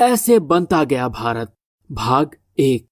ऐसे बनता गया भारत। भाग 1।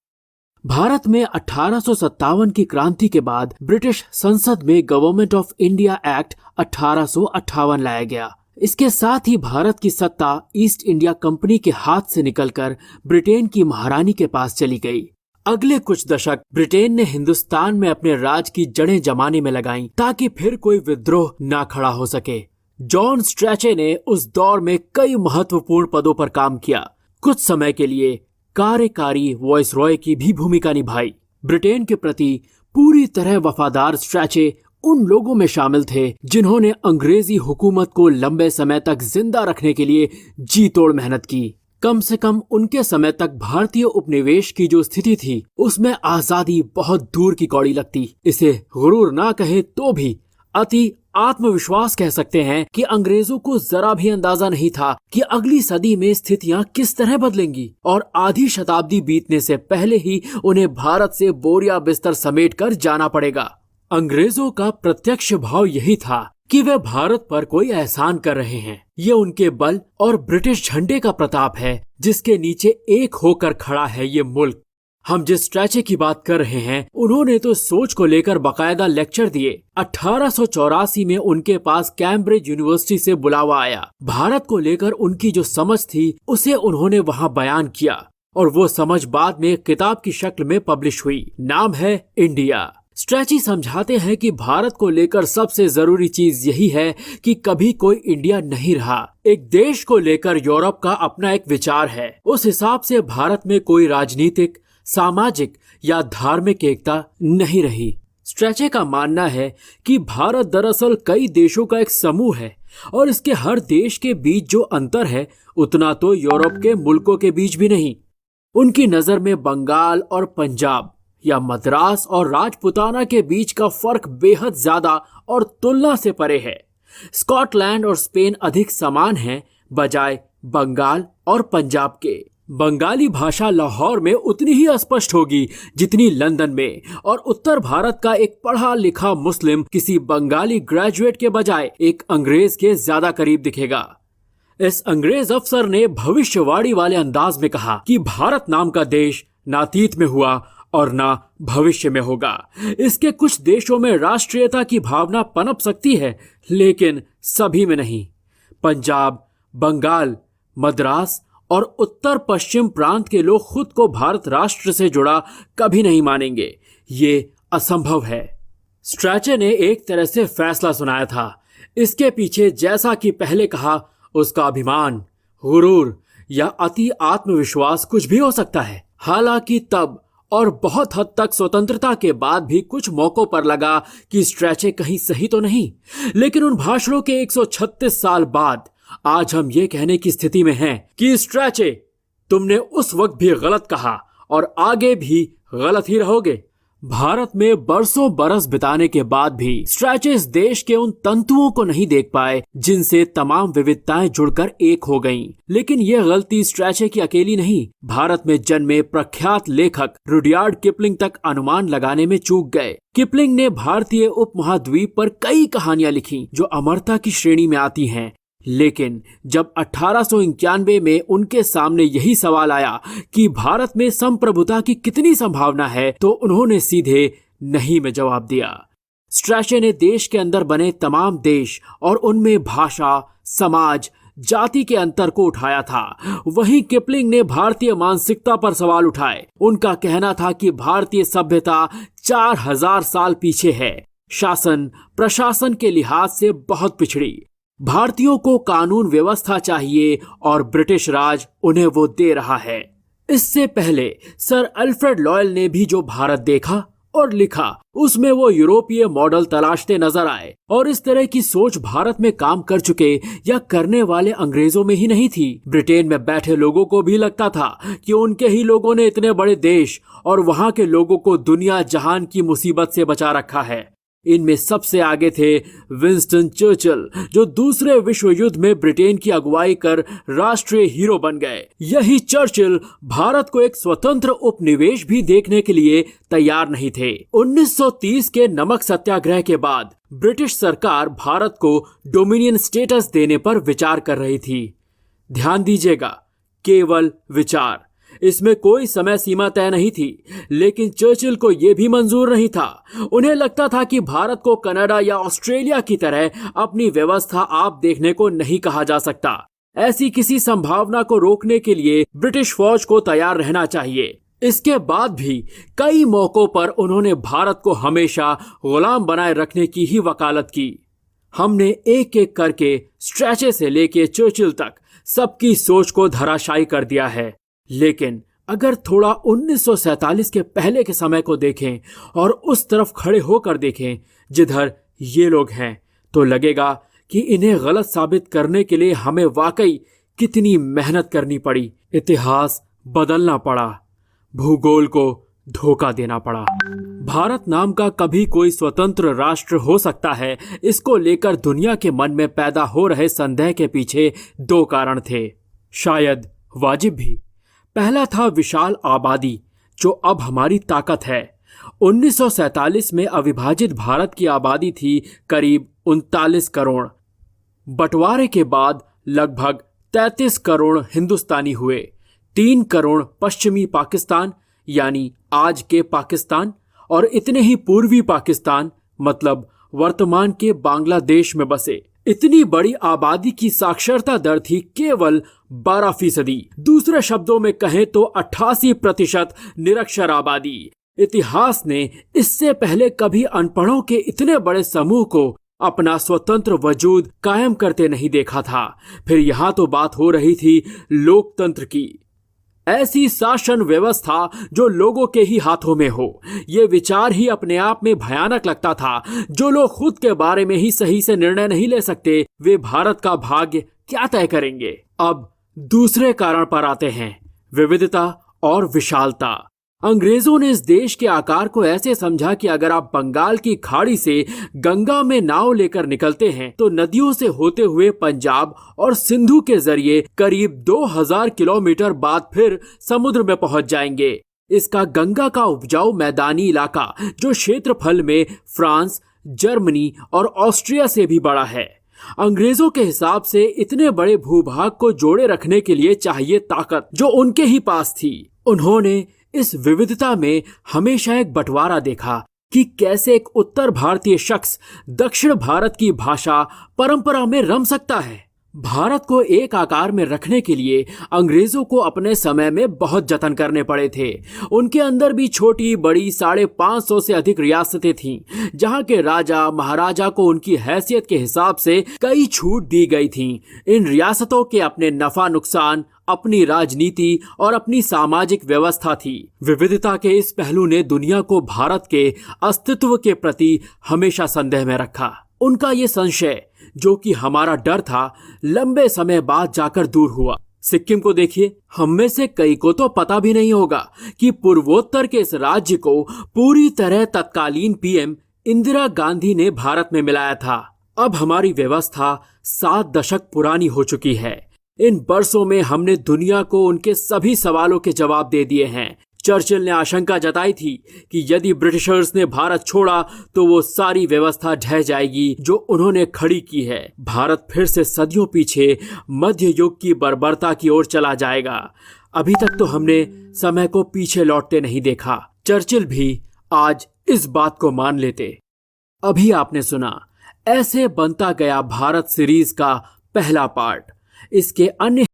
भारत में 1857 की क्रांति के बाद ब्रिटिश संसद में गवर्नमेंट ऑफ इंडिया एक्ट 1858 लाया गया। इसके साथ ही भारत की सत्ता ईस्ट इंडिया कंपनी के हाथ से निकलकर ब्रिटेन की महारानी के पास चली गई। अगले कुछ दशक ब्रिटेन ने हिंदुस्तान में अपने राज की जड़ें जमाने में लगाईं ताकि फिर कोई विद्रोह ना खड़ा हो सके। जॉन स्ट्रैचे ने उस दौर में कई महत्वपूर्ण पदों पर काम किया। कुछ समय के लिए कार्यकारी वॉइसरॉय की भी भूमिका निभाई। ब्रिटेन के प्रति पूरी तरह वफादार स्ट्रैचे उन लोगों में शामिल थे जिन्होंने अंग्रेजी हुकूमत को लंबे समय तक जिंदा रखने के लिए जी तोड़ मेहनत की। कम से कम उनके समय तक भारतीय उपनिवेश की जो स्थिति थी उसमें आजादी बहुत दूर की कौड़ी लगती। इसे गुरूर ना कहे तो भी अति आत्मविश्वास कह सकते हैं कि अंग्रेजों को जरा भी अंदाजा नहीं था कि अगली सदी में स्थितियां किस तरह बदलेंगी और आधी शताब्दी बीतने से पहले ही उन्हें भारत से बोरिया बिस्तर समेटकर जाना पड़ेगा। अंग्रेजों का प्रत्यक्ष भाव यही था कि वे भारत पर कोई एहसान कर रहे हैं। ये उनके बल और ब्रिटिश झंडे का प्रताप है जिसके नीचे एक होकर खड़ा है ये मुल्क। हम जिस स्ट्रैचे की बात कर रहे हैं उन्होंने तो सोच को लेकर बाकायदा लेक्चर दिए। 1884 में उनके पास कैम्ब्रिज यूनिवर्सिटी से बुलावा आया। भारत को लेकर उनकी जो समझ थी उसे उन्होंने वहां बयान किया और वो समझ बाद में किताब की शक्ल में पब्लिश हुई। नाम है इंडिया। स्ट्रैची समझाते हैं कि भारत को लेकर सबसे जरूरी चीज यही है कि कभी कोई इंडिया नहीं रहा। एक देश को लेकर यूरोप का अपना एक विचार है। उस हिसाब से भारत में कोई राजनीतिक, सामाजिक या धार्मिक एकता नहीं रही। स्ट्रैचे का मानना है कि भारत दरअसल कई देशों का एक समूह है और इसके हर देश के बीच जो अंतर है उतना तो यूरोप के मुल्कों के बीच भी नहीं। उनकी नजर में बंगाल और पंजाब या मद्रास और राजपुताना के बीच का फर्क बेहद ज्यादा और तुलना से परे है। स्कॉटलैंड और स्पेन अधिक समान हैं बजाय बंगाल और पंजाब के। बंगाली भाषा लाहौर में उतनी ही अस्पष्ट होगी जितनी लंदन में, और उत्तर भारत का एक पढ़ा लिखा मुस्लिम किसी बंगाली ग्रेजुएट के बजाय एक अंग्रेज के ज्यादा करीब दिखेगा। इस अंग्रेज अफसर ने भविष्यवाणी वाले अंदाज में कहा कि भारत नाम का देश ना अतीत में हुआ और ना भविष्य में होगा। इसके कुछ देशों में राष्ट्रीयता की भावना पनप सकती है लेकिन सभी में नहीं। पंजाब, बंगाल, मद्रास और उत्तर पश्चिम प्रांत के लोग खुद को भारत राष्ट्र से जुड़ा कभी नहीं मानेंगे। ये असंभव है। स्ट्रैचे ने एक तरह से फैसला सुनाया था। इसके पीछे जैसा कि पहले कहा उसका अभिमान, गुरूर या अति आत्मविश्वास कुछ भी हो सकता है। हालांकि तब और बहुत हद तक स्वतंत्रता के बाद भी कुछ मौकों पर लगा कि स्ट्रैचे कहीं सही तो नहीं, लेकिन उन भाषणों के 136 साल बाद आज हम ये कहने की स्थिति में हैं कि स्ट्रैचे, तुमने उस वक्त भी गलत कहा और आगे भी गलत ही रहोगे। भारत में बरसों बरस बिताने के बाद भी स्ट्रैचे इस देश के उन तंतुओं को नहीं देख पाए जिनसे तमाम विविधताएं जुड़कर एक हो गईं। लेकिन ये गलती स्ट्रैचे की अकेली नहीं। भारत में जन्मे प्रख्यात लेखक रुडयार्ड किपलिंग तक अनुमान लगाने में चूक गए। किपलिंग ने भारतीय उपमहाद्वीप पर कई कहानियां लिखी जो अमरता की श्रेणी में आती हैं। लेकिन जब 1891 में उनके सामने यही सवाल आया कि भारत में संप्रभुता की कितनी संभावना है तो उन्होंने सीधे नहीं में जवाब दिया। स्ट्रैचे ने देश के अंदर बने तमाम देश और उनमें भाषा, समाज, जाति के अंतर को उठाया था। वहीं किपलिंग ने भारतीय मानसिकता पर सवाल उठाए। उनका कहना था कि भारतीय सभ्यता 4000 साल पीछे है, शासन प्रशासन के लिहाज से बहुत पिछड़ी। भारतीयों को कानून व्यवस्था चाहिए और ब्रिटिश राज उन्हें वो दे रहा है। इससे पहले सर अल्फ्रेड लॉयल ने भी जो भारत देखा और लिखा उसमें वो यूरोपीय मॉडल तलाशते नजर आए, और इस तरह की सोच भारत में काम कर चुके या करने वाले अंग्रेजों में ही नहीं थी। ब्रिटेन में बैठे लोगों को भी लगता था कि उनके ही लोगों ने इतने बड़े देश और वहां के लोगों को दुनिया जहान की मुसीबत से बचा रखा है। इनमें सबसे आगे थे विंस्टन चर्चिल, जो दूसरे विश्व युद्ध में ब्रिटेन की अगुवाई कर राष्ट्रीय हीरो बन गए। यही चर्चिल भारत को एक स्वतंत्र उपनिवेश भी देखने के लिए तैयार नहीं थे। 1930 के नमक सत्याग्रह के बाद ब्रिटिश सरकार भारत को डोमिनियन स्टेटस देने पर विचार कर रही थी। ध्यान दीजिएगा, केवल विचार। इसमें कोई समय सीमा तय नहीं थी, लेकिन चर्चिल को यह भी मंजूर नहीं था। उन्हें लगता था कि भारत को कनाडा या ऑस्ट्रेलिया की तरह अपनी व्यवस्था आप देखने को नहीं कहा जा सकता। ऐसी किसी संभावना को रोकने के लिए ब्रिटिश फौज को तैयार रहना चाहिए। इसके बाद भी कई मौकों पर उन्होंने भारत को हमेशा गुलाम बनाए रखने की ही वकालत की। हमने एक एक करके स्ट्रैचे से लेके चर्चिल तक सबकी सोच को धराशायी कर दिया है, लेकिन अगर थोड़ा 1947 के पहले के समय को देखें और उस तरफ खड़े होकर देखें जिधर ये लोग हैं, तो लगेगा कि इन्हें गलत साबित करने के लिए हमें वाकई कितनी मेहनत करनी पड़ी। इतिहास बदलना पड़ा, भूगोल को धोखा देना पड़ा। भारत नाम का कभी कोई स्वतंत्र राष्ट्र हो सकता है, इसको लेकर दुनिया के मन में पैदा हो रहे संदेह के पीछे दो कारण थे, शायद वाजिब भी। पहला था विशाल आबादी, जो अब हमारी ताकत है। 1947 में अविभाजित भारत की आबादी थी करीब 39 करोड़। बंटवारे के बाद लगभग 33 करोड़ हिंदुस्तानी हुए, 3 करोड़ पश्चिमी पाकिस्तान यानी आज के पाकिस्तान और इतने ही पूर्वी पाकिस्तान मतलब वर्तमान के बांग्लादेश में बसे। इतनी बड़ी आबादी की साक्षरता दर थी केवल 12%। दूसरे शब्दों में कहें तो 88% निरक्षर आबादी। इतिहास ने इससे पहले कभी अनपढ़ों के इतने बड़े समूह को अपना स्वतंत्र वजूद कायम करते नहीं देखा था। फिर यहाँ तो बात हो रही थी लोकतंत्र की, ऐसी शासन व्यवस्था जो लोगों के ही हाथों में हो। ये विचार ही अपने आप में भयानक लगता था। जो लोग खुद के बारे में ही सही से निर्णय नहीं ले सकते, वे भारत का भाग्य क्या तय करेंगे। अब दूसरे कारण पर आते हैं, विविधता और विशालता। अंग्रेजों ने इस देश के आकार को ऐसे समझा कि अगर आप बंगाल की खाड़ी से गंगा में नाव लेकर निकलते हैं तो नदियों से होते हुए पंजाब और सिंधु के जरिए करीब 2000 किलोमीटर बाद फिर समुद्र में पहुंच जाएंगे। इसका गंगा का उपजाऊ मैदानी इलाका, जो क्षेत्रफल में फ्रांस, जर्मनी और ऑस्ट्रिया से भी बड़ा है। अंग्रेजों के हिसाब से इतने बड़े भूभाग को जोड़े रखने के लिए चाहिए ताकत, जो उनके ही पास थी। उन्होंने इस विविधता में हमेशा एक बंटवारा देखा कि कैसे एक उत्तर भारतीय शख्स दक्षिण भारत की भाषा परंपरा में रम सकता है। भारत को एक आकार में रखने के लिए अंग्रेजों को अपने समय में बहुत जतन करने पड़े थे। उनके अंदर भी छोटी बड़ी 550 से अधिक रियासतें थीं, जहां के राजा महाराजा को उनकी हैसियत के हिसाब से कई छूट दी गई थीं। इन रियासतों के अपने नफा नुकसान, अपनी राजनीति और अपनी सामाजिक व्यवस्था थी। विविधता के इस पहलू ने दुनिया को भारत के अस्तित्व के प्रति हमेशा संदेह में रखा। उनका ये संशय, जो कि हमारा डर था, लंबे समय बाद जाकर दूर हुआ। सिक्किम को देखिए, हम में से कई को तो पता भी नहीं होगा कि पूर्वोत्तर के इस राज्य को पूरी तरह तत्कालीन पीएम इंदिरा गांधी ने भारत में मिलाया था। अब हमारी व्यवस्था 7 दशक पुरानी हो चुकी है। इन वर्षों में हमने दुनिया को उनके सभी सवालों के जवाब दे दिए हैं। चर्चिल ने आशंका जताई थी कि यदि ब्रिटिशर्स ने भारत छोड़ा तो वो सारी व्यवस्था ढह जाएगी जो उन्होंने खड़ी की है। भारत फिर से सदियों पीछे मध्य युग की बर्बरता की ओर चला जाएगा। अभी तक तो हमने समय को पीछे लौटते नहीं देखा। चर्चिल भी आज इस बात को मान लेते। अभी आपने सुना ऐसे बनता गया भारत सीरीज का पहला पार्ट। इसके अन्य